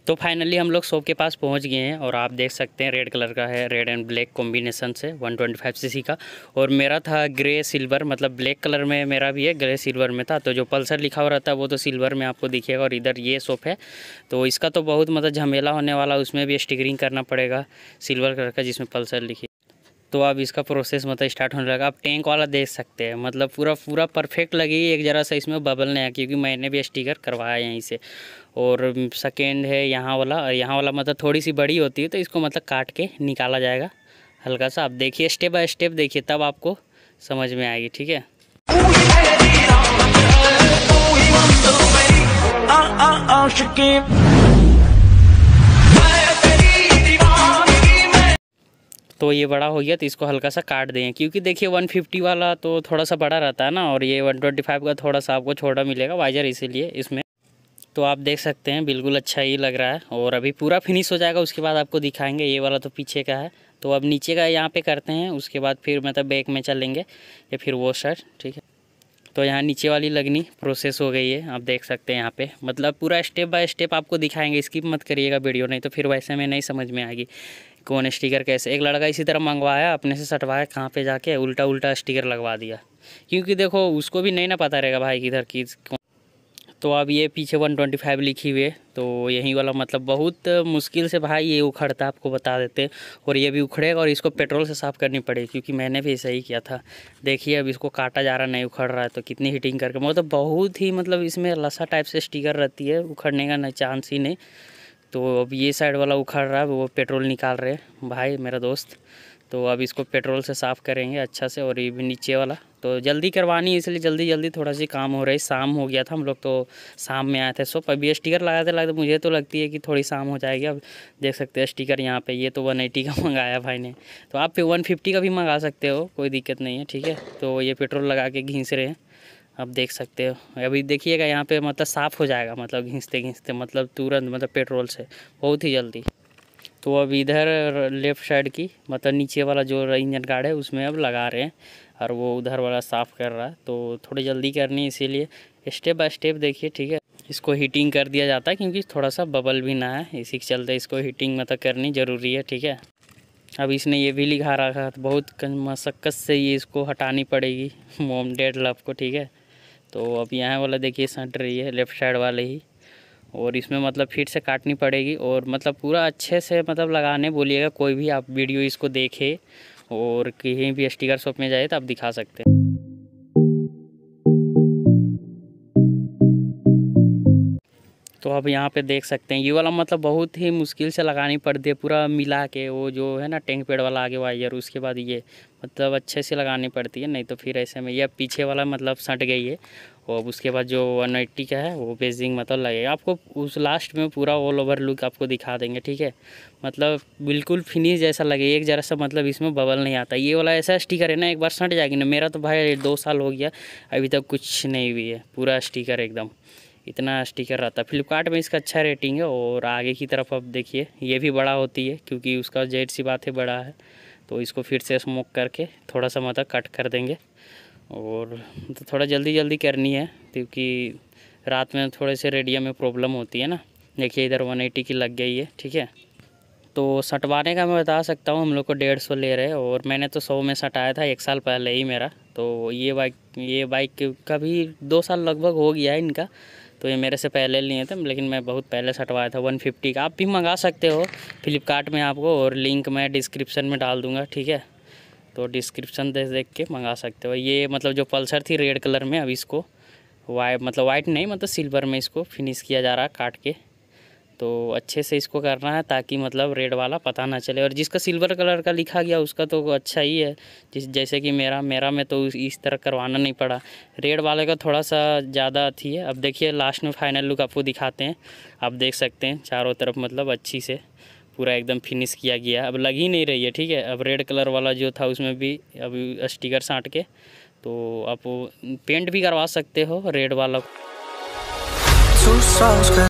तो फाइनली हम लोग शॉप के पास पहुंच गए हैं और आप देख सकते हैं रेड कलर का है, रेड एंड ब्लैक कॉम्बिनेशन से 125 सीसी का। और मेरा था ग्रे सिल्वर, मतलब ब्लैक कलर में मेरा भी है, ग्रे सिल्वर में था। तो जो पल्सर लिखा हुआ रहता है वो तो सिल्वर में आपको दिखेगा। और इधर ये शॉप है तो इसका तो बहुत मतलब झमेला होने वाला, उसमें भी स्टिकरिंग करना पड़ेगा सिल्वर कलर का जिसमें पल्सर लिखी। तो अब इसका प्रोसेस मतलब स्टार्ट होने लगा। आप टैंक वाला देख सकते हैं, मतलब पूरा परफेक्ट लगेगी, एक ज़रा सा इसमें बबल नहीं आया, क्योंकि मैंने भी स्टिकर करवाया यहीं से। और सेकेंड है यहाँ वाला मतलब थोड़ी सी बड़ी होती है, तो इसको मतलब काट के निकाला जाएगा हल्का सा। आप देखिए स्टेप बाय स्टेप देखिए, तब आपको समझ में आएगी, ठीक है। तो ये बड़ा हो गया तो इसको हल्का सा काट दें, क्योंकि देखिए 150 वाला तो थोड़ा सा बड़ा रहता है ना, और ये 125 का थोड़ा सा आपको छोटा मिलेगा वाइजर, इसीलिए इसमें। तो आप देख सकते हैं बिल्कुल अच्छा ही लग रहा है। और अभी पूरा फिनिश हो जाएगा उसके बाद आपको दिखाएंगे। ये वाला तो पीछे का है, तो अब नीचे का यहाँ पे करते हैं, उसके बाद फिर मतलब बैक में चलेंगे या फिर वो साइड, ठीक है। तो यहाँ नीचे वाली लगनी प्रोसेस हो गई है, आप देख सकते हैं यहाँ पे, मतलब पूरा स्टेप बाय स्टेप आपको दिखाएंगे। स्किप मत करिएगा वीडियो, नहीं तो फिर वैसे में नहीं समझ में आएगी कौन स्टिकर कैसे। एक लड़का इसी तरह मंगवाया, अपने से सटवाया, कहाँ पे जाके उल्टा स्टिकर लगवा दिया, क्योंकि देखो उसको भी नहीं ना पता रहेगा भाई किधर की। तो अब ये पीछे 125 लिखी हुई है, तो यही वाला मतलब बहुत मुश्किल से भाई ये उखड़ता है, आपको बता देते हैं। और ये भी उखड़ेगा और इसको पेट्रोल से साफ़ करनी पड़ेगी, क्योंकि मैंने भी ऐसा ही किया था। देखिए अब इसको काटा जा रहा, नहीं उखड़ रहा है, तो कितनी हीटिंग करके मतलब बहुत ही मतलब इसमें लसा टाइप से स्टिकर रहती है, उखड़ने का ना चांस ही नहीं। तो अब ये साइड वाला उखड़ रहा है, वो पेट्रोल निकाल रहे हैं भाई मेरा दोस्त। तो अब इसको पेट्रोल से साफ़ करेंगे अच्छा से। और ये भी नीचे वाला तो जल्दी करवानी है, इसलिए जल्दी थोड़ा सी काम हो रहा है। शाम हो गया था, हम लोग तो शाम में आए थे शॉप। अभी स्टिकर लगाते मुझे तो लगती है कि थोड़ी शाम हो जाएगी। अब देख सकते हैं स्टिकर यहाँ पे, ये तो 180 का मंगाया भाई ने, तो आप पे 150 का भी मंगा सकते हो, कोई दिक्कत नहीं है, ठीक है। तो ये पेट्रोल लगा के घिस रहे हैं, आप देख सकते हो। अभी देखिएगा यहाँ पे मतलब साफ़ हो जाएगा, मतलब घिसते मतलब तुरंत, मतलब पेट्रोल से बहुत ही जल्दी। तो अब इधर लेफ़्ट साइड की मतलब नीचे वाला जो इंजन गार्ड है उसमें अब लगा रहे हैं, और वो उधर वाला साफ़ कर रहा है। तो थोड़ी जल्दी करनी है, इसीलिए स्टेप बाय स्टेप देखिए, ठीक है। इसको हीटिंग कर दिया जाता है क्योंकि थोड़ा सा बबल भी ना है, इसी के चलते इसको हीटिंग मतलब करनी ज़रूरी है, ठीक है। अब इसने ये भी लिखा रखा था, बहुत मशक्क़त से ये इसको हटानी पड़ेगी मोम डेड लव को, ठीक है। तो अब यहाँ वाला देखिए सट रही है, लेफ़्ट साइड वाले ही, और इसमें मतलब फिर से काटनी पड़ेगी। और मतलब पूरा अच्छे से मतलब लगाने बोलिएगा, कोई भी आप वीडियो इसको देखे और कहीं भी स्टिकर शॉप में जाए तो आप दिखा सकते हैं। तो अब यहाँ पे देख सकते हैं ये वाला मतलब बहुत ही मुश्किल से लगानी पड़ती है, पूरा मिला के वो जो है ना टैंक पेड़ वाला आगे वायर, उसके बाद ये मतलब अच्छे से लगानी पड़ती है, नहीं तो फिर ऐसे में ये पीछे वाला मतलब सट गई है। और उसके बाद जो 180 का है वो बेजिंग मतलब लगेगा आपको, उस लास्ट में पूरा ऑल ओवर लुक आपको दिखा देंगे, ठीक है। मतलब बिल्कुल फिनिश जैसा लगे, एक जरा सा मतलब इसमें बबल नहीं आता। ये वाला ऐसा स्टिकर है ना, एक बार सट जाएगी ना, मेरा तो भाई 2 साल हो गया अभी तक कुछ नहीं हुई है, पूरा स्टिकर एकदम इतना स्टिकर रहता है। फ्लिपकार्ट में इसका अच्छा रेटिंग है। और आगे की तरफ अब देखिए ये भी बड़ा होती है, क्योंकि उसका जेड सी बात है बड़ा है। तो इसको फिर से स्मोक करके थोड़ा सा मतलब कट कर देंगे। और तो थोड़ा जल्दी करनी है, क्योंकि रात में थोड़े से रेडियम में प्रॉब्लम होती है ना। देखिए इधर 180 की लग गई है, ठीक है। तो सटवाने का मैं बता सकता हूँ, हम लोग को 150 ले रहे हैं, और मैंने तो 100 में सटाया था 1 साल पहले ही मेरा। तो ये बाइक का भी 2 साल लगभग हो गया है इनका। तो ये मेरे से पहले लिए थे, लेकिन मैं बहुत पहले सटवाया था 150 का। आप भी मंगा सकते हो फ्लिपकार्ट में आपको, और लिंक मैं डिस्क्रिप्शन में डाल दूँगा, ठीक है। तो डिस्क्रिप्शन देख के मंगा सकते हो। ये मतलब जो पल्सर थी रेड कलर में, अब इसको वाइट नहीं मतलब सिल्वर में इसको फिनिश किया जा रहा है काट के। तो अच्छे से इसको करना है ताकि मतलब रेड वाला पता ना चले। और जिसका सिल्वर कलर का लिखा गया उसका तो अच्छा ही है, जैसे कि मेरा में तो इस तरह करवाना नहीं पड़ा। रेड वाले का थोड़ा सा ज़्यादा थी है। अब देखिए लास्ट में फाइनल लुक आपको दिखाते हैं। आप देख सकते हैं चारों तरफ मतलब अच्छी से पूरा एकदम फिनिश किया गया। अब लग ही नहीं रही है, ठीक है। अब रेड कलर वाला जो था उसमें भी अब स्टिकर साट के तो आप पेंट भी करवा सकते हो रेड वाला।